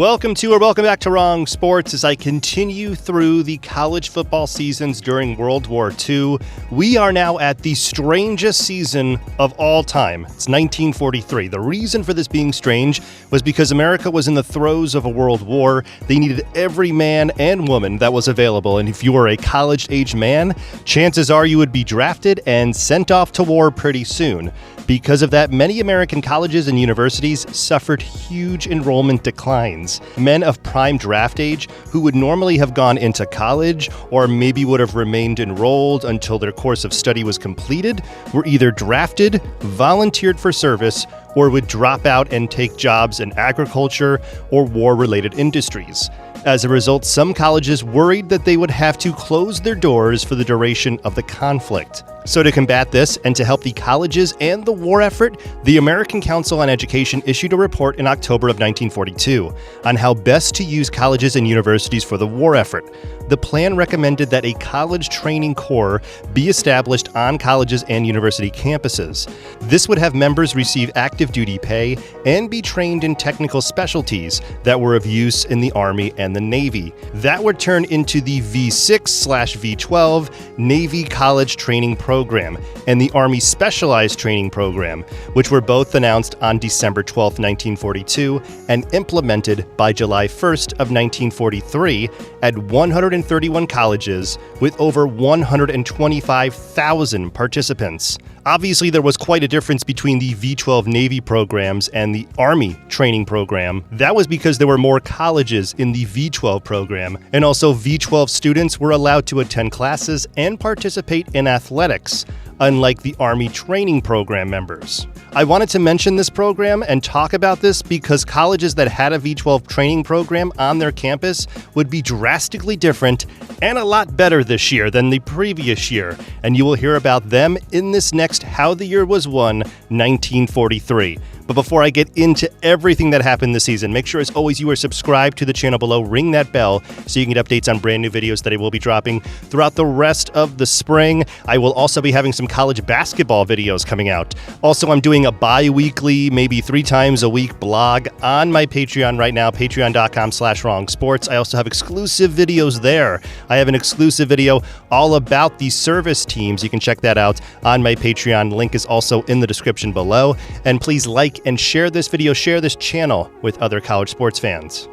Welcome back to Wrong Sports. As I continue through the college football seasons during World War II, we are now at the strangest season of all time. It's 1943. The reason for this being strange was because America was in the throes of a world war. They needed every man and woman that was available, and if you were a college-age man, chances are you would be drafted and sent off to war pretty soon. Because of that, many American colleges and universities suffered huge enrollment declines. Men of prime draft age who would normally have gone into college or maybe would have remained enrolled until their course of study was completed were either drafted, volunteered for service, or would drop out and take jobs in agriculture or war-related industries. As a result, some colleges worried that they would have to close their doors for the duration of the conflict. So to combat this and to help the colleges and the war effort, the American Council on Education issued a report in October of 1942 on how best to use colleges and universities for the war effort. The plan recommended that a college training corps be established on colleges and university campuses. This would have members receive active duty pay and be trained in technical specialties that were of use in the Army and the Navy. That would turn into the V6/V12 Navy College Training Program and the Army Specialized Training Program, which were both announced on December 12, 1942 and implemented by July 1st of 1943 at 131 colleges with over 125,000 participants. Obviously, there was quite a difference between the V12 Navy programs and the Army training program. That was because there were more colleges in the V12 program, and also V12 students were allowed to attend classes and participate in athletics, unlike the Army training program members. I wanted to mention this program and talk about this because colleges that had a V12 training program on their campus would be drastically different and a lot better this year than the previous year, and you will hear about them in this next How the Year Was Won 1943. But before I get into everything that happened this season, make sure as always you are subscribed to the channel below, ring that bell so you can get updates on brand new videos that I will be dropping throughout the rest of the spring. I will also be having some college basketball videos coming out. Also, I'm doing a bi-weekly, maybe 3 times a week blog on my Patreon right now, patreon.com/wrongsports. I also have exclusive videos there. I have an exclusive video all about the service teams. You can check that out on my Patreon. Link is also in the description below. And please like and share this video, share this channel with other college sports fans.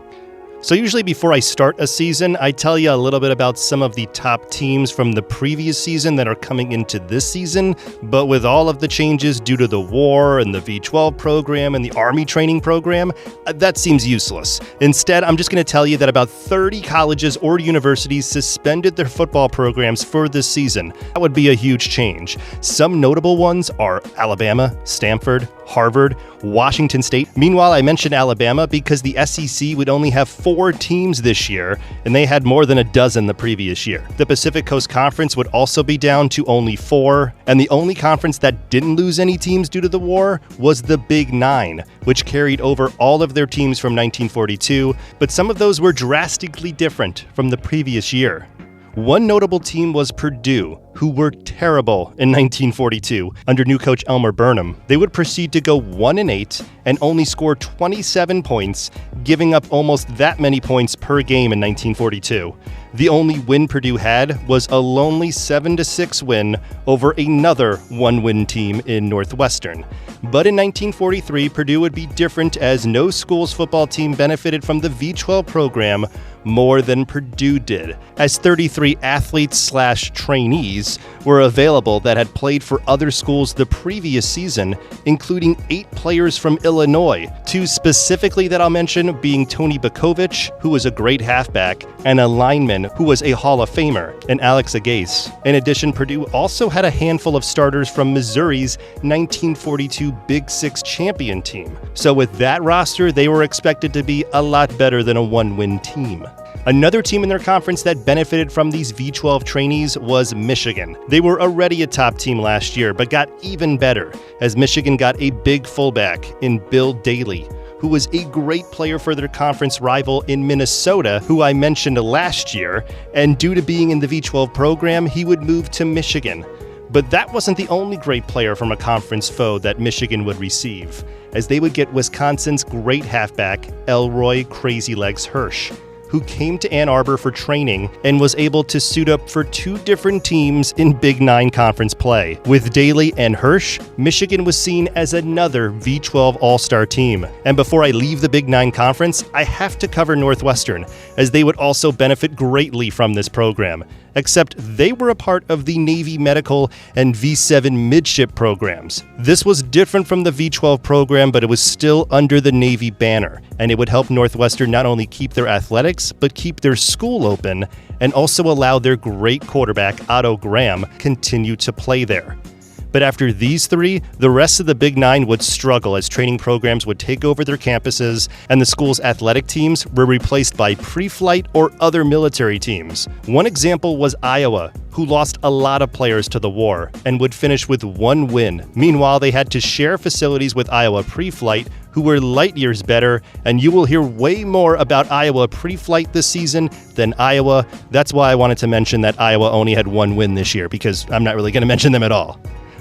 So usually before I start a season, I tell you a little bit about some of the top teams from the previous season that are coming into this season, but with all of the changes due to the war and the V12 program and the Army training program, that seems useless. Instead, I'm just going to tell you that about 30 colleges or universities suspended their football programs for this season. That would be a huge change. Some notable ones are Alabama, Stanford, Harvard, Washington State. Meanwhile, I mentioned Alabama because the SEC would only have 4 teams this year, and they had more than a dozen the previous year. The Pacific Coast Conference would also be down to only 4, and the only conference that didn't lose any teams due to the war was the Big 9, which carried over all of their teams from 1942, but some of those were drastically different from the previous year. One notable team was Purdue, who were terrible in 1942 under new coach Elmer Burnham. They would proceed to go 1-8 and only score 27 points, giving up almost that many points per game in 1942. The only win Purdue had was a lonely 7-6 win over another 1-win team in Northwestern. But in 1943, Purdue would be different as no school's football team benefited from the V12 program more than Purdue did, as 33 athletes/trainees were available that had played for other schools the previous season, including 8 players from Illinois, 2 specifically that I'll mention being Tony Bakovich, who was a great halfback, and a lineman who was a Hall of Famer, and Alex Agace. In addition, Purdue also had a handful of starters from Missouri's 1942 Big Six champion team. So with that roster, they were expected to be a lot better than a 1-win team. Another team in their conference that benefited from these V12 trainees was Michigan. They were already a top team last year, but got even better as Michigan got a big fullback in Bill Daly, who was a great player for their conference rival in Minnesota, who I mentioned last year, and due to being in the V12 program, he would move to Michigan. But that wasn't the only great player from a conference foe that Michigan would receive, as they would get Wisconsin's great halfback, Elroy Crazy Legs Hirsch, who came to Ann Arbor for training and was able to suit up for two different teams in Big Nine conference play. With Daly and Hirsch, Michigan was seen as another V12 All-Star team. And before I leave the Big Nine conference, I have to cover Northwestern, as they would also benefit greatly from this program. Except they were a part of the Navy Medical and V7 Midship programs. This was different from the V12 program, but it was still under the Navy banner, and it would help Northwestern not only keep their athletics, but keep their school open, and also allow their great quarterback, Otto Graham, continue to play there. But after these three, the rest of the Big Nine would struggle as training programs would take over their campuses and the school's athletic teams were replaced by pre-flight or other military teams. One example was Iowa, who lost a lot of players to the war and would finish with one win. Meanwhile, they had to share facilities with Iowa pre-flight, who were light years better, and you will hear way more about Iowa pre-flight this season than Iowa. That's why I wanted to mention that Iowa only had one win this year, because I'm not really going to mention them at all.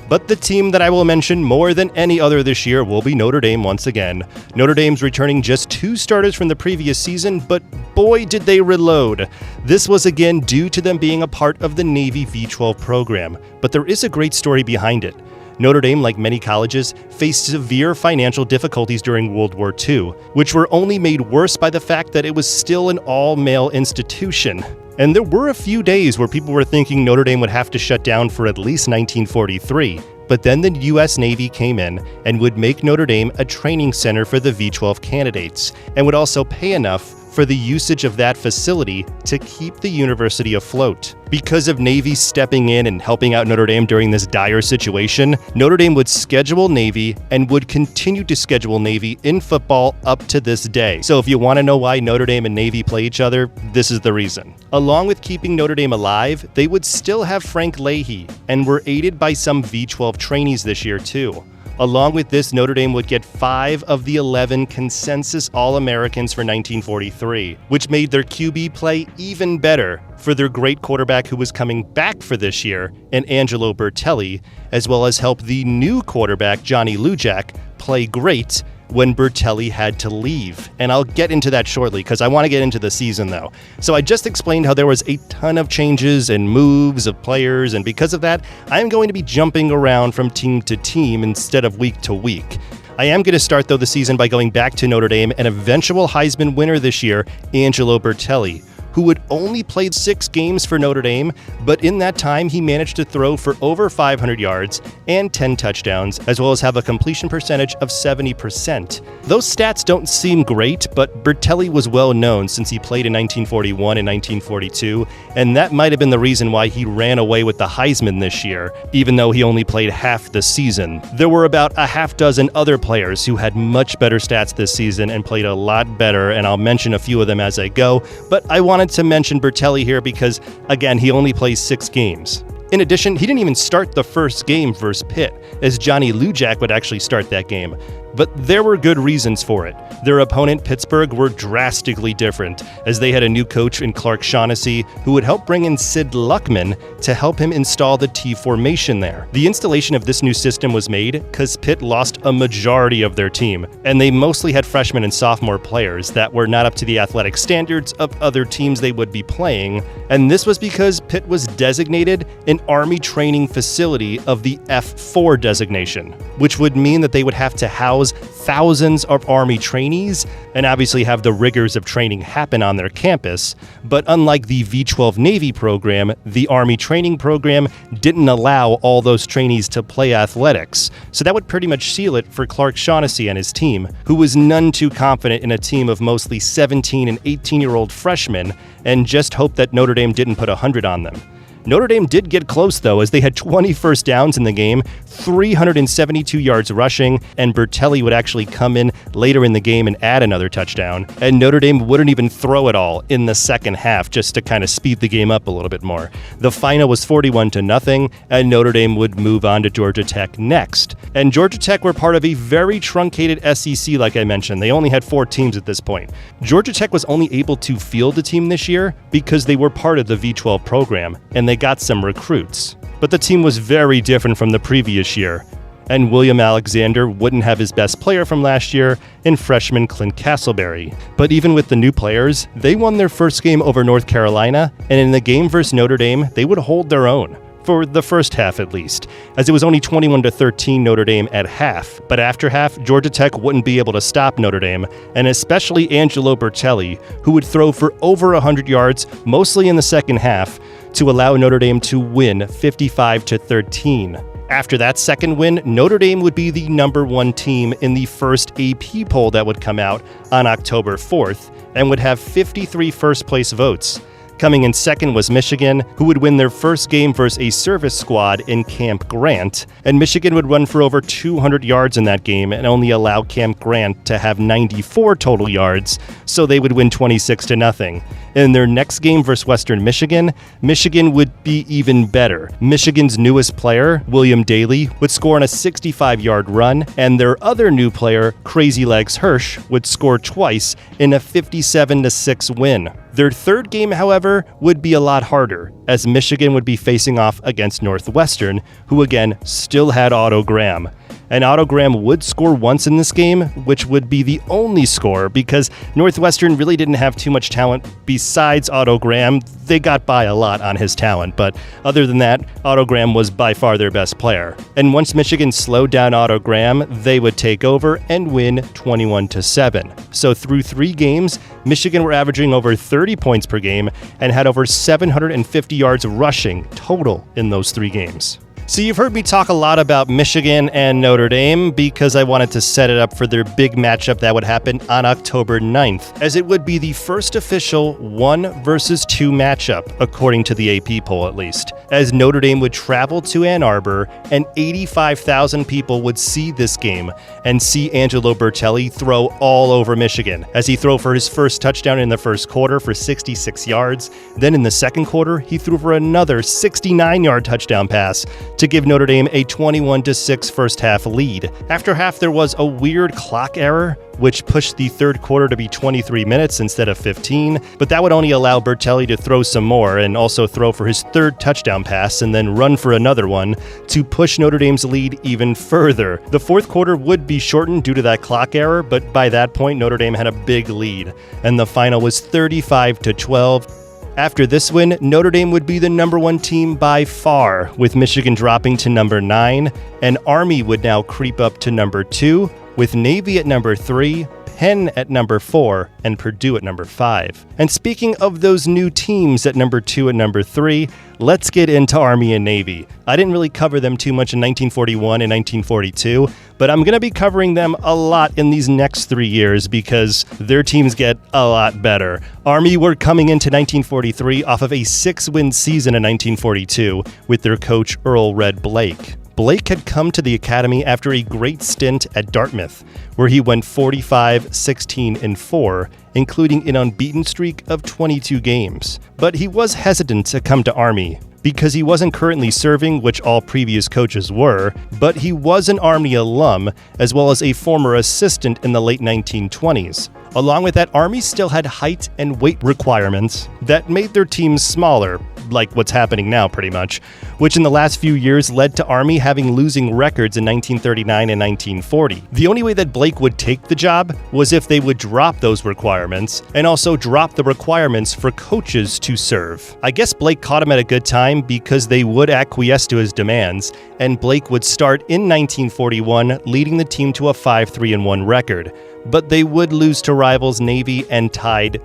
But the team that I will mention more than any other this year will be Notre Dame once again. Notre Dame's returning just two starters from the previous season, but boy did they reload. This was again due to them being a part of the Navy V12 program, but there is a great story behind it. Notre Dame, like many colleges, faced severe financial difficulties during World War II, which were only made worse by the fact that it was still an all-male institution. And there were a few days where people were thinking Notre Dame would have to shut down for at least 1943. But then the U.S. Navy came in and would make Notre Dame a training center for the V12 candidates, and would also pay enough for the usage of that facility to keep the university afloat. Because of Navy stepping in and helping out Notre Dame during this dire situation, Notre Dame would schedule Navy and would continue to schedule Navy in football up to this day. So if you want to know why Notre Dame and Navy play each other, this is the reason. Along with keeping Notre Dame alive, they would still have Frank Leahy and were aided by some V12 trainees this year too. Along with this, Notre Dame would get 5 of the 11 consensus All-Americans for 1943, which made their QB play even better for their great quarterback who was coming back for this year, and Angelo Bertelli, as well as help the new quarterback, Johnny Lujack, play great when Bertelli had to leave. And I'll get into that shortly because I want to get into the season though. So I just explained how there was a ton of changes and moves of players, and because of that, I am going to be jumping around from team to team instead of week to week. I am going to start though the season by going back to Notre Dame and eventual Heisman winner this year, Angelo Bertelli, who would only play 6 games for Notre Dame, but in that time he managed to throw for over 500 yards and 10 touchdowns, as well as have a completion percentage of 70%. Those stats don't seem great, but Bertelli was well known since he played in 1941 and 1942, and that might have been the reason why he ran away with the Heisman this year, even though he only played half the season. There were about a half dozen other players who had much better stats this season and played a lot better, and I'll mention a few of them as I go, but I wanted to mention Bertelli here because, again, he only plays 6 games. In addition, he didn't even start the first game versus Pitt, as Johnny Lujack would actually start that game. But there were good reasons for it. Their opponent, Pittsburgh, were drastically different, as they had a new coach in Clark Shaughnessy who would help bring in Sid Luckman to help him install the T formation there. The installation of this new system was made because Pitt lost a majority of their team, and they mostly had freshman and sophomore players that were not up to the athletic standards of other teams they would be playing, and this was because Pitt was designated an Army training facility of the F4 designation, which would mean that they would have to house thousands of Army trainees and obviously have the rigors of training happen on their campus. But unlike the V12 Navy program, the Army training program didn't allow all those trainees to play athletics. So that would pretty much seal it for Clark Shaughnessy and his team, who was none too confident in a team of mostly 17 and 18-year-old freshmen, and just hoped that Notre Dame didn't put 100 on them. Notre Dame did get close, though, as they had 20 first downs in the game, 372 yards rushing, and Bertelli would actually come in later in the game and add another touchdown. And Notre Dame wouldn't even throw it all in the second half just to kind of speed the game up a little bit more. The final was 41-0, and Notre Dame would move on to Georgia Tech next. And Georgia Tech were part of a very truncated SEC, like I mentioned. They only had 4 teams at this point. Georgia Tech was only able to field a team this year because they were part of the V12 program, and they got some recruits. But the team was very different from the previous year. and William Alexander wouldn't have his best player from last year in freshman Clint Castleberry. But even with the new players, they won their first game over North Carolina, and in the game versus Notre Dame, they would hold their own. For the first half at least, as it was only 21-13 Notre Dame at half. But after half, Georgia Tech wouldn't be able to stop Notre Dame, and especially Angelo Bertelli, who would throw for over 100 yards, mostly in the second half, to allow Notre Dame to win 55-13. After that second win, Notre Dame would be the number one team in the first AP poll that would come out on October 4th, and would have 53 first-place votes. Coming in second was Michigan, who would win their first game versus a service squad in Camp Grant, and Michigan would run for over 200 yards in that game and only allow Camp Grant to have 94 total yards, so they would win 26-0. In their next game versus Western Michigan, Michigan would be even better. Michigan's newest player, William Daly, would score on a 65-yard run, and their other new player, Crazy Legs Hirsch, would score twice in a 57-6 win. Their third game, however, would be a lot harder, as Michigan would be facing off against Northwestern, who again still had Otto Graham. And Otto Graham would score once in this game, which would be the only score because Northwestern really didn't have too much talent besides Otto Graham. They got by a lot on his talent, but other than that, Otto Graham was by far their best player. And once Michigan slowed down Otto Graham, they would take over and win 21-7. So through 3 games, Michigan were averaging over 30 points per game and had over 750 yards rushing total in those 3 games. So you've heard me talk a lot about Michigan and Notre Dame because I wanted to set it up for their big matchup that would happen on October 9th, as it would be the first official 1 versus 2 matchup, according to the AP poll at least, as Notre Dame would travel to Ann Arbor and 85,000 people would see this game and see Angelo Bertelli throw all over Michigan, as he threw for his first touchdown in the first quarter for 66 yards. Then in the second quarter, he threw for another 69-yard touchdown pass to give Notre Dame a 21-6 first half lead. After half, there was a weird clock error, which pushed the third quarter to be 23 minutes instead of 15, but that would only allow Bertelli to throw some more and also throw for his third touchdown pass and then run for another one to push Notre Dame's lead even further. The fourth quarter would be shortened due to that clock error, but by that point, Notre Dame had a big lead, and the final was 35-12. After this win, Notre Dame would be the number 1 team by far, with Michigan dropping to number 9, and Army would now creep up to number 2, with Navy at number 3, Penn at number 4, and Purdue at number 5. And speaking of those new teams at number 2 and number 3, let's get into Army and Navy. I didn't really cover them too much in 1941 and 1942, but I'm going to be covering them a lot in these next 3 years because their teams get a lot better. Army were coming into 1943 off of a 6-win season in 1942 with their coach Earl Red Blake. Blake had come to the academy after a great stint at Dartmouth, where he went 45-16-4, including an unbeaten streak of 22 games. But he was hesitant to come to Army because he wasn't currently serving, which all previous coaches were, but he was an Army alum as well as a former assistant in the late 1920s. Along with that, Army still had height and weight requirements that made their teams smaller, like what's happening now pretty much, which in the last few years led to Army having losing records in 1939 and 1940. The only way that Blake would take the job was if they would drop those requirements and also drop the requirements for coaches to serve. I guess Blake caught him at a good time because they would acquiesce to his demands, and Blake would start in 1941, leading the team to a 5-3-1 record. But they would lose to rivals Navy and tied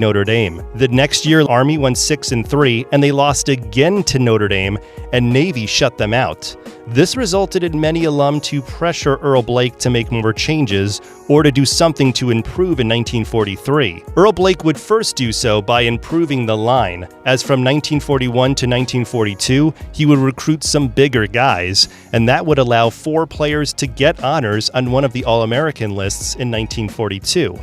Notre Dame. The next year, Army went 6-3, and they lost again to Notre Dame, and Navy shut them out. This resulted in many alum to pressure Earl Blake to make more changes or to do something to improve in 1943. Earl Blake would first do so by improving the line, as from 1941 to 1942, he would recruit some bigger guys, and that would allow 4 players to get honors on one of the All-American lists in 1942.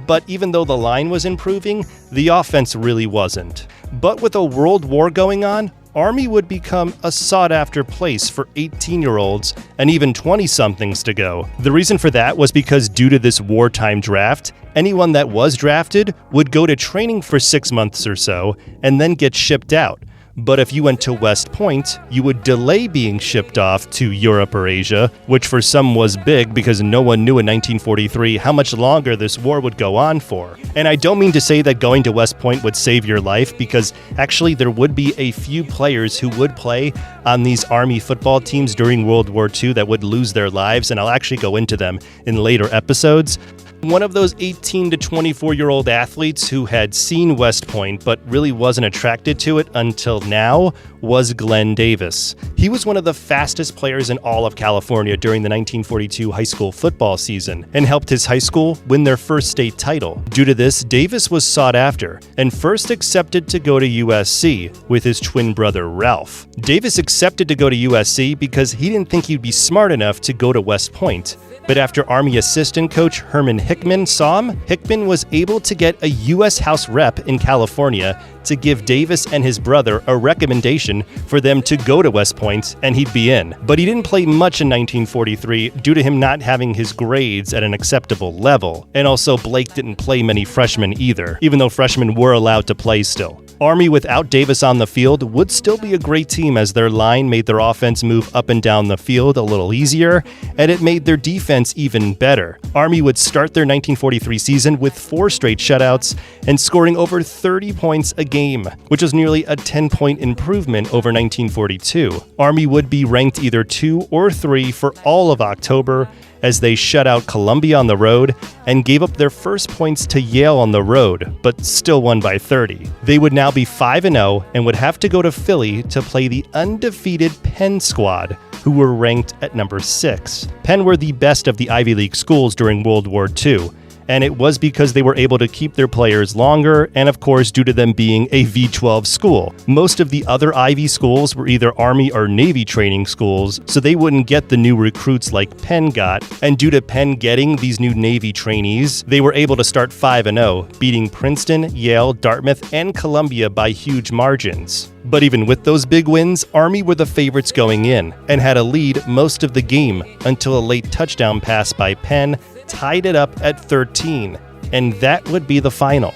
But even though the line was improving, the offense really wasn't. But with a world war going on, Army would become a sought-after place for 18-year-olds and even 20-somethings to go. The reason for that was because due to this wartime draft, anyone that was drafted would go to training for 6 months or so and then get shipped out. But if you went to West Point, you would delay being shipped off to Europe or Asia, which for some was big because no one knew in 1943 how much longer this war would go on for. And I don't mean to say that going to West Point would save your life, because actually there would be a few players who would play on these Army football teams during World War II that would lose their lives, and I'll actually go into them in later episodes. One of those 18 to 24-year-old athletes who had seen West Point but really wasn't attracted to it until now was Glenn Davis. He was one of the fastest players in all of California during the 1942 high school football season and helped his high school win their first state title. Due to this, Davis was sought after and first accepted to go to USC with his twin brother Ralph. Davis accepted to go to USC because he didn't think he'd be smart enough to go to West Point. But after Army assistant coach Herman Hickman saw him, Hickman was able to get a U.S. House rep in California to give Davis and his brother a recommendation for them to go to West Point, and he'd be in. But he didn't play much in 1943 due to him not having his grades at an acceptable level. And also Blake didn't play many freshmen either, even though freshmen were allowed to play still. Army without Davis on the field would still be a great team, as their line made their offense move up and down the field a little easier, and it made their defense even better. Army would start their 1943 season with 4 straight shutouts and scoring over 30 points a game, which was nearly a 10-point improvement over 1942. Army would be ranked either 2 or 3 for all of October, as they shut out Columbia on the road and gave up their first points to Yale on the road, but still won by 30. They would now be 5-0 and would have to go to Philly to play the undefeated Penn squad, who were ranked at number 6. Penn were the best of the Ivy League schools during World War II, and it was because they were able to keep their players longer, and of course due to them being a V-12 school. Most of the other Ivy schools were either Army or Navy training schools, so they wouldn't get the new recruits like Penn got, and due to Penn getting these new Navy trainees, they were able to start 5-0, beating Princeton, Yale, Dartmouth, and Columbia by huge margins. But even with those big wins, Army were the favorites going in, and had a lead most of the game until a late touchdown pass by Penn tied it up at 13, and that would be the final.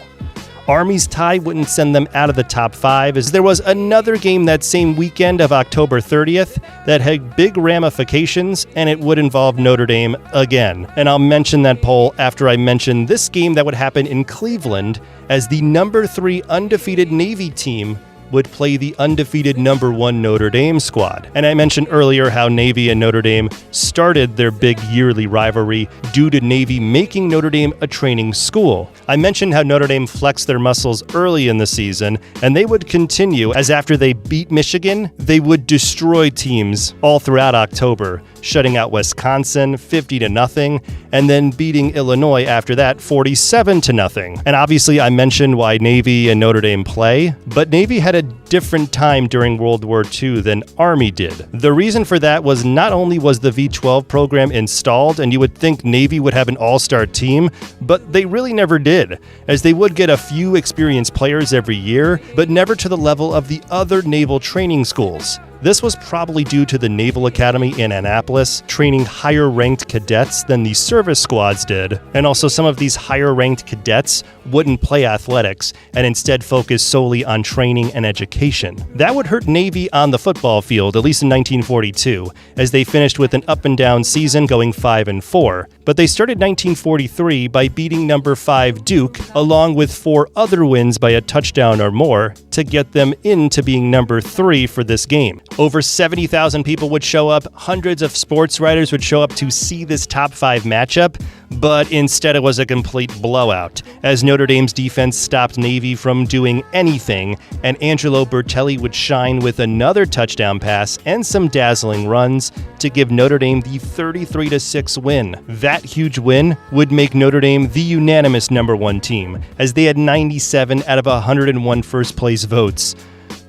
Army's tie wouldn't send them out of the top 5, as there was another game that same weekend of October 30th that had big ramifications, and it would involve Notre Dame again. And I'll mention that poll after I mention this game that would happen in Cleveland, as the number 3 undefeated Navy team would play the undefeated number 1 Notre Dame squad. And I mentioned earlier how Navy and Notre Dame started their big yearly rivalry due to Navy making Notre Dame a training school. I mentioned how Notre Dame flexed their muscles early in the season, and they would continue, as after they beat Michigan, they would destroy teams all throughout October, shutting out Wisconsin 50-0, and then beating Illinois after that 47-0. And obviously I mentioned why Navy and Notre Dame play, but Navy had a different time during World War II than Army did. The reason for that was not only was the V-12 program installed, and you would think Navy would have an all-star team, but they really never did, as they would get a few experienced players every year, but never to the level of the other naval training schools. This was probably due to the Naval Academy in Annapolis training higher-ranked cadets than the service squads did, and also some of these higher-ranked cadets wouldn't play athletics and instead focus solely on training and education. That would hurt Navy on the football field, at least in 1942, as they finished with an up-and-down season going 5-4, but they started 1943 by beating number 5 Duke, along with 4 other wins by a touchdown or more, to get them into being number 3 for this game. Over 70,000 people would show up, hundreds of sports writers would show up to see this top 5 matchup, but instead it was a complete blowout, as Notre Dame's defense stopped Navy from doing anything, and Angelo Bertelli would shine with another touchdown pass and some dazzling runs to give Notre Dame the 33-6 win. That huge win would make Notre Dame the unanimous number 1 team, as they had 97 out of 101 first-place votes.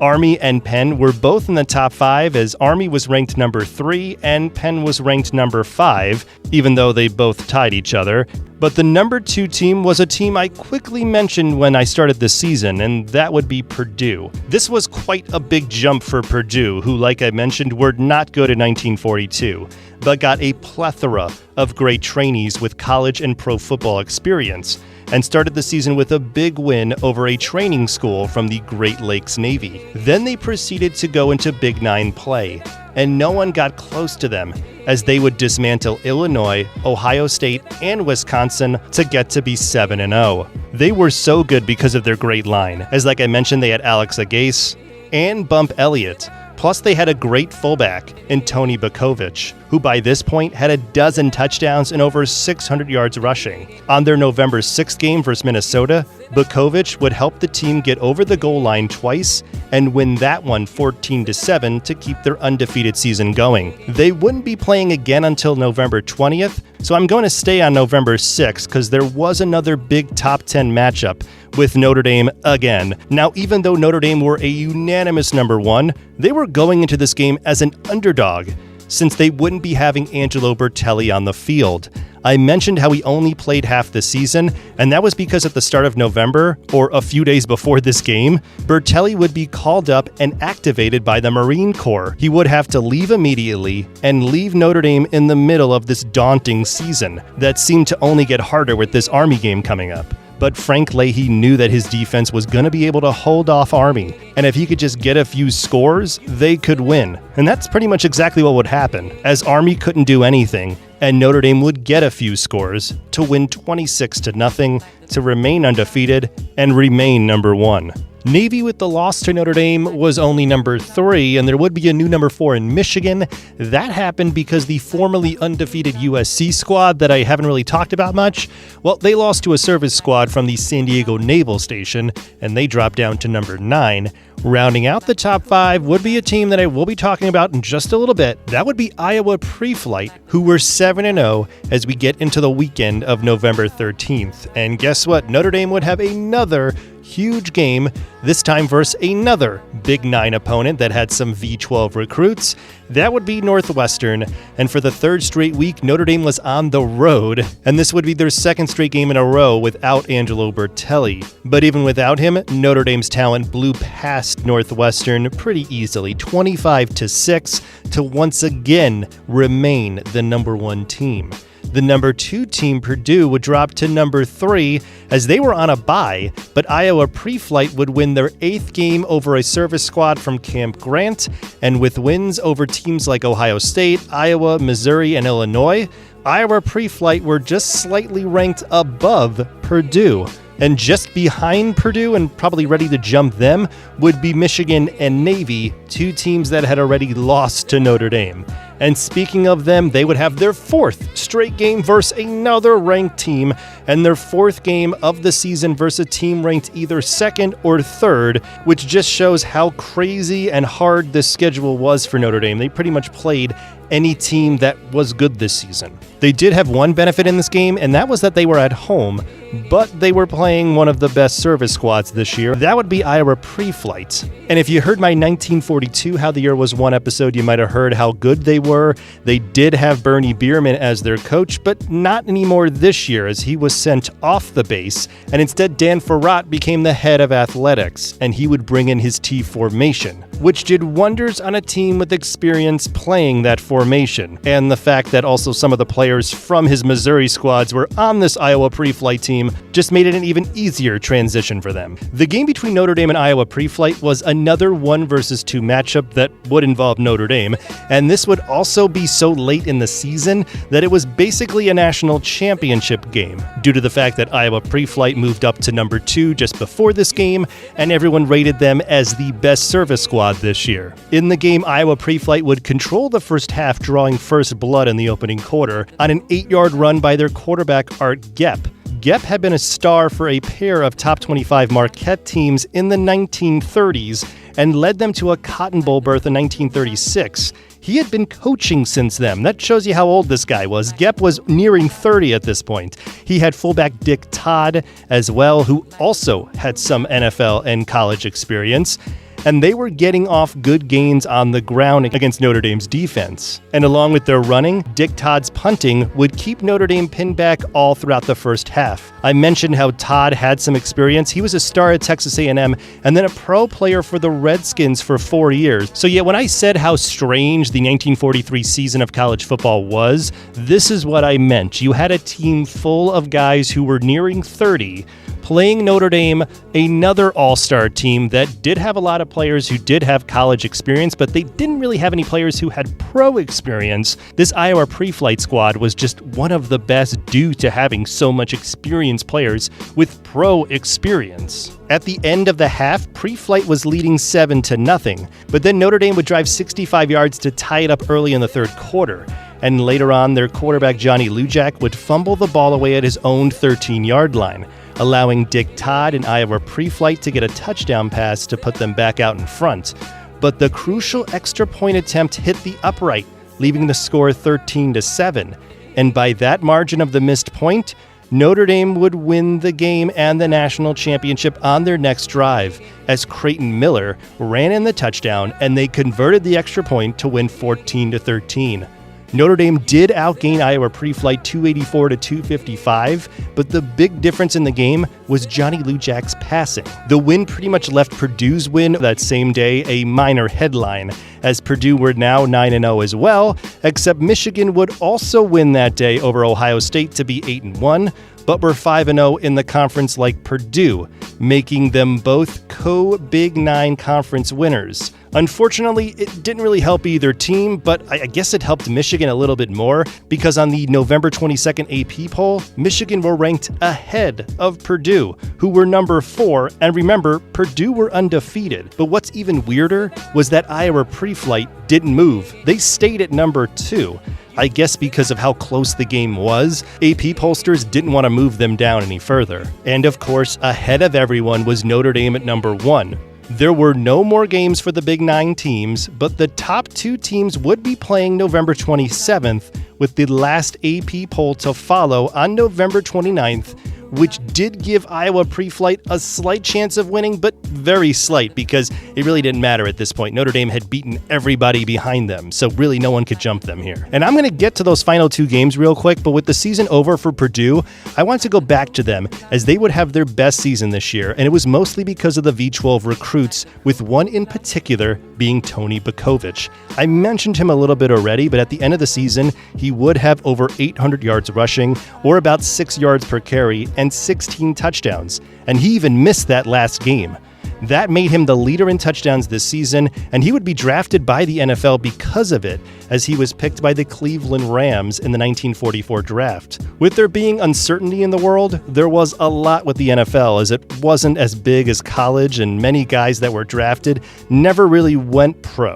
Army and Penn were both in the top 5, as Army was ranked number 3 and Penn was ranked number 5, even though they both tied each other. But the number 2 team was a team I quickly mentioned when I started this season, and that would be Purdue. This was quite a big jump for Purdue, who, like I mentioned, were not good in 1942, but got a plethora of great trainees with college and pro football experience. and started the season with a big win over a training school from the Great Lakes Navy. Then they proceeded to go into Big Nine play, and no one got close to them, as they would dismantle Illinois, Ohio State, and Wisconsin to get to be 7-0. They were so good because of their great line, as like I mentioned, they had Alex Agace and Bump Elliott. Plus, they had a great fullback in Tony Bakovic, who by this point had a dozen touchdowns and over 600 yards rushing. On their November 6th game versus Minnesota, Bakovic would help the team get over the goal line twice and win that one 14-7 to keep their undefeated season going. They wouldn't be playing again until November 20th, so I'm going to stay on November 6th because there was another big top 10 matchup with Notre Dame again. Now, even though Notre Dame were a unanimous number 1, they were going into this game as an underdog, since they wouldn't be having Angelo Bertelli on the field. I mentioned how he only played half the season, and that was because at the start of November, or a few days before this game, Bertelli would be called up and activated by the Marine Corps. He would have to leave immediately and leave Notre Dame in the middle of this daunting season that seemed to only get harder with this Army game coming up. But Frank Leahy knew that his defense was going to be able to hold off Army, and if he could just get a few scores, they could win. And that's pretty much exactly what would happen, as Army couldn't do anything, and Notre Dame would get a few scores to win 26-0 to remain undefeated and remain number 1. Navy, with the loss to Notre Dame, was only number 3, and there would be a new number 4 in Michigan. That happened because the formerly undefeated USC squad that I haven't really talked about much, well, they lost to a service squad from the San Diego Naval Station, and they dropped down to number 9. Rounding out the top 5 would be a team that I will be talking about in just a little bit. That would be Iowa Pre-Flight, who were 7-0 as we get into the weekend of November 13th. And guess what? Notre Dame would have another huge game, this time versus another Big 9 opponent that had some V12 recruits. That would be Northwestern, and for the third straight week, Notre Dame was on the road, and this would be their second straight game in a row without Angelo Bertelli. But even without him, Notre Dame's talent blew past Northwestern pretty easily, 25-6, to once again remain the number 1 team. The number 2 team, Purdue, would drop to number 3 as they were on a bye, but Iowa Pre-Flight would win their 8th game over a service squad from Camp Grant, and with wins over teams like Ohio State, Iowa, Missouri, and Illinois, Iowa Pre-Flight were just slightly ranked above Purdue. And just behind Purdue and probably ready to jump them would be Michigan and Navy, 2 teams that had already lost to Notre Dame. And speaking of them, they would have their 4th straight game versus another ranked team, and their 4th game of the season versus a team ranked either 2nd or 3rd, which just shows how crazy and hard this schedule was for Notre Dame. They pretty much played any team that was good this season. They did have one benefit in this game, and that was that they were at home, but they were playing one of the best service squads this year. That would be Iowa Pre-Flight. And if you heard my 1942 How the Year Was Won episode, you might have heard how good they were. They did have Bernie Bierman as their coach, but not anymore this year, as he was sent off the base, and instead Dan Farrat became the head of athletics, and he would bring in his T formation, which did wonders on a team with experience playing that formation. And the fact that also some of the players from his Missouri squads were on this Iowa Pre-Flight team just made it an even easier transition for them. The game between Notre Dame and Iowa Pre-Flight was another 1 versus 2 matchup that would involve Notre Dame, and this would also be so late in the season that it was basically a national championship game, due to the fact that Iowa Pre-Flight moved up to number 2 just before this game, and everyone rated them as the best service squad this year. In the game, Iowa Pre-Flight would control the first half, drawing first blood in the opening quarter on an 8-yard run by their quarterback Art Gepp. Gepp had been a star for a pair of top 25 Marquette teams in the 1930s and led them to a Cotton Bowl berth in 1936. He had been coaching since then. That shows you how old this guy was. Gepp was nearing 30 at this point. He had fullback Dick Todd as well, who also had some NFL and college experience. and they were getting off good gains on the ground against Notre Dame's defense. And along with their running, Dick Todd's punting would keep Notre Dame pinned back all throughout the first half. I mentioned how Todd had some experience. He was a star at Texas A&M and then a pro player for the Redskins for 4 years. So yeah, when I said how strange the 1943 season of college football was, this is what I meant. You had a team full of guys who were nearing 30 playing Notre Dame, another all-star team that did have a lot of players who did have college experience, but they didn't really have any players who had pro experience. This Iowa pre-flight squad was just one of the best due to having so much experienced players with pro experience. At the end of the half, pre-flight was leading 7-0, but then Notre Dame would drive 65 yards to tie it up early in the third quarter. And later on, their quarterback Johnny Lujack would fumble the ball away at his own 13-yard line, allowing Dick Todd and Iowa pre-flight to get a touchdown pass to put them back out in front. But the crucial extra point attempt hit the upright, leaving the score 13-7. And by that margin of the missed point, Notre Dame would win the game and the national championship on their next drive, as Creighton Miller ran in the touchdown and they converted the extra point to win 14-13. Notre Dame did outgain Iowa pre-flight 284-255, but the big difference in the game was Johnny Lujack's passing. The win pretty much left Purdue's win that same day a minor headline, as Purdue were now 9-0 as well, except Michigan would also win that day over Ohio State to be 8-1, but were 5-0 in the conference like Purdue, making them both co-Big Nine conference winners. Unfortunately, it didn't really help either team, but I guess it helped Michigan a little bit more, because on the November 22nd AP poll, Michigan were ranked ahead of Purdue, who were number 4, and remember, Purdue were undefeated. But what's even weirder was that Iowa pre-flight didn't move. They stayed at number 2. I guess because of how close the game was, AP pollsters didn't want to move them down any further. And of course, ahead of everyone was Notre Dame at number 1. There were no more games for the Big Nine teams, but the top 2 teams would be playing November 27th, with the last AP poll to follow on November 29th, which did give Iowa pre-flight a slight chance of winning, but very slight, because it really didn't matter at this point. Notre Dame had beaten everybody behind them, so really no one could jump them here. And I'm going to get to those final 2 games real quick, but with the season over for Purdue, I want to go back to them, as they would have their best season this year, and it was mostly because of the V12 recruits, with one in particular being Tony Bukovic. I mentioned him a little bit already, but at the end of the season, he would have over 800 yards rushing, or about 6 yards per carry, and 16 touchdowns, and he even missed that last game. That made him the leader in touchdowns this season, and he would be drafted by the NFL because of it, as he was picked by the Cleveland Rams in the 1944 draft. With there being uncertainty in the world, there was a lot with the NFL, as it wasn't as big as college, and many guys that were drafted never really went pro.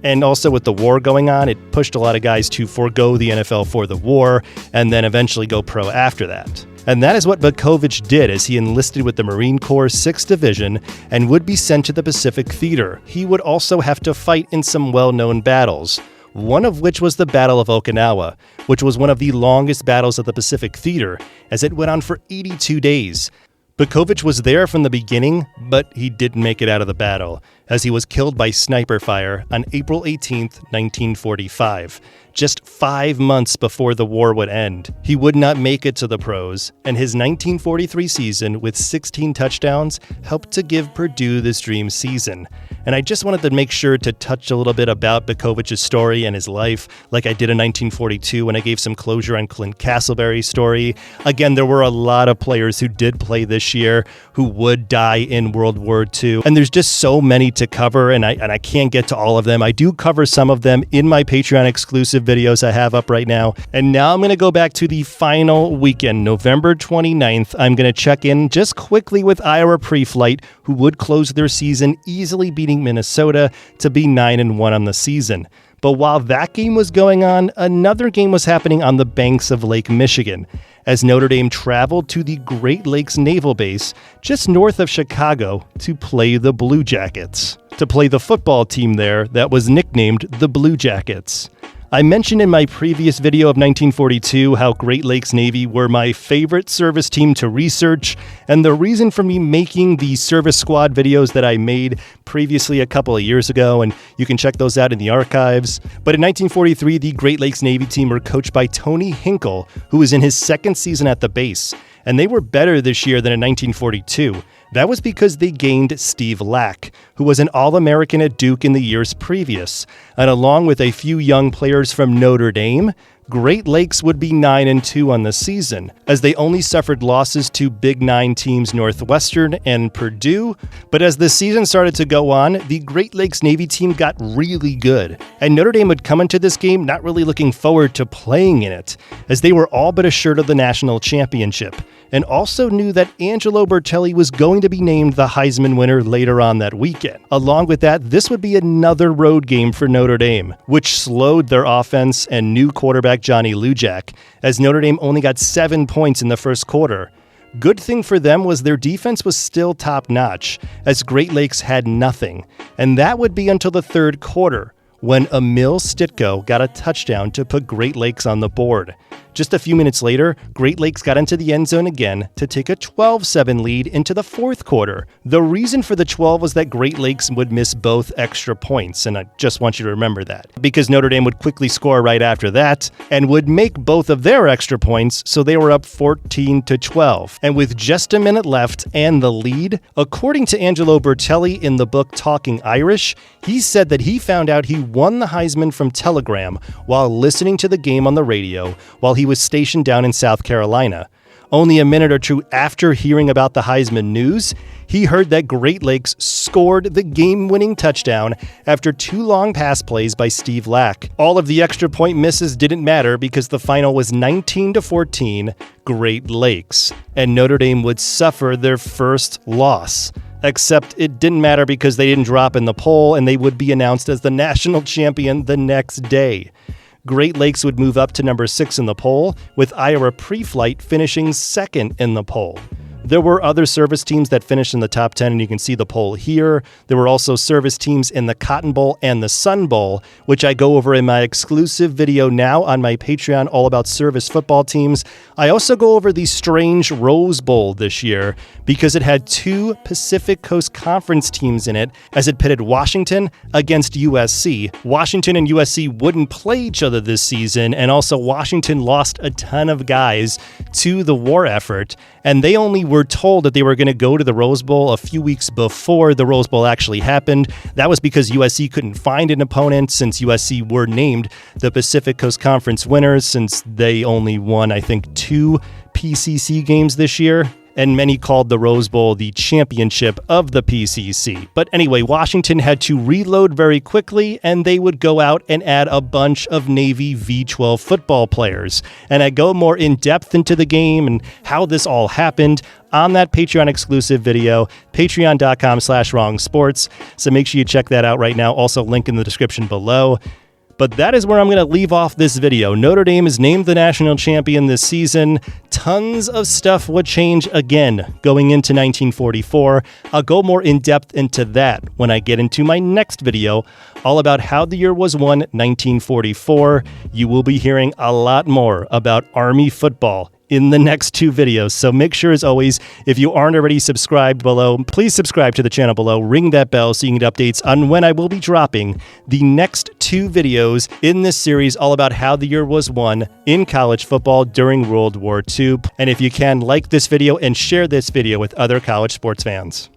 And also with the war going on, it pushed a lot of guys to forego the NFL for the war, and then eventually go pro after that. And that is what Bukovic did, as he enlisted with the Marine Corps 6th Division and would be sent to the Pacific Theater. He would also have to fight in some well-known battles, one of which was the Battle of Okinawa, which was one of the longest battles of the Pacific Theater, as it went on for 82 days. Bukovic was there from the beginning, but he didn't make it out of the battle, as he was killed by sniper fire on April 18th, 1945. Just 5 months before the war would end. He would not make it to the pros, and his 1943 season with 16 touchdowns helped to give Purdue this dream season. And I just wanted to make sure to touch a little bit about Bukovic's story and his life, like I did in 1942 when I gave some closure on Clint Castleberry's story. Again, there were a lot of players who did play this year who would die in World War II, and there's just so many to cover, and I can't get to all of them. I do cover some of them in my Patreon exclusive videos I have up right now. And now I'm going to go back to the final weekend, November 29th. I'm going to check in just quickly with Iowa pre-flight, who would close their season easily beating Minnesota to be 9-1 on the season. But while that game was going on, another game was happening on the banks of Lake Michigan, as Notre Dame traveled to the Great Lakes Naval Base just north of Chicago to play the Blue Jackets, to play the football team there that was nicknamed the Blue Jackets. I mentioned in my previous video of 1942 how Great Lakes Navy were my favorite service team to research, and the reason for me making the service squad videos that I made previously a couple of years ago, and you can check those out in the archives. But in 1943, the Great Lakes Navy team were coached by Tony Hinkle, who was in his second season at the base, and they were better this year than in 1942. That was because they gained Steve Lack, who was an All-American at Duke in the years previous, and along with a few young players from Notre Dame, Great Lakes would be 9-2 on the season, as they only suffered losses to Big Nine teams Northwestern and Purdue. But as the season started to go on, the Great Lakes Navy team got really good, and Notre Dame would come into this game not really looking forward to playing in it, as they were all but assured of the national championship, and also knew that Angelo Bertelli was going to be named the Heisman winner later on that weekend. Along with that, this would be another road game for Notre Dame, which slowed their offense and new quarterback Johnny Lujak, as Notre Dame only got 7 points in the first quarter. Good thing for them was their defense was still top-notch, as Great Lakes had nothing, and that would be until the third quarter, when Emil Stitko got a touchdown to put Great Lakes on the board. Just a few minutes later, Great Lakes got into the end zone again to take a 12-7 lead into the fourth quarter. The reason for the 12 was that Great Lakes would miss both extra points, and I just want you to remember that, because Notre Dame would quickly score right after that and would make both of their extra points, so they were up 14-12. And with just a minute left and the lead, according to Angelo Bertelli in the book Talking Irish, he said that he found out he won the Heisman from Telegram while listening to the game on the radio while he was stationed down in South Carolina. Only a minute or two after hearing about the Heisman news, he heard that Great Lakes scored the game-winning touchdown after 2 long pass plays by Steve Lack. All of the extra point misses didn't matter because the final was 19-14 Great Lakes, and Notre Dame would suffer their first loss. Except it didn't matter because they didn't drop in the poll and they would be announced as the national champion the next day. Great Lakes would move up to number 6 in the poll, with Iowa Pre-Flight finishing second in the poll. There were other service teams that finished in the top 10, and you can see the poll here. There were also service teams in the Cotton Bowl and the Sun Bowl, which I go over in my exclusive video now on my Patreon all about service football teams. I also go over the strange Rose Bowl this year because it had 2 Pacific Coast Conference teams in it, as it pitted Washington against USC. Washington and USC wouldn't play each other this season, and also Washington lost a ton of guys to the war effort, and they only were told that they were going to go to the Rose Bowl a few weeks before the Rose Bowl actually happened. That was because USC couldn't find an opponent, since USC were named the Pacific Coast Conference winners, since they only won, I think, 2 PCC games this year. And many called the Rose Bowl the championship of the PCC. But anyway, Washington had to reload very quickly, and they would go out and add a bunch of Navy V12 football players. And I go more in depth into the game and how this all happened on that Patreon exclusive video, patreon.com/wrongsports. So make sure you check that out right now. Also link in the description below. But that is where I'm going to leave off this video. Notre Dame is named the national champion this season. Tons of stuff would change again going into 1944. I'll go more in depth into that when I get into my next video, all about how the year was won, 1944. You will be hearing a lot more about Army football in the next 2 videos. So make sure, as always, if you aren't already subscribed below, please subscribe to the channel below, ring that bell so you can get updates on when I will be dropping the next 2 videos in this series all about how the year was won in college football during World War II. And if you can, like this video and share this video with other college sports fans.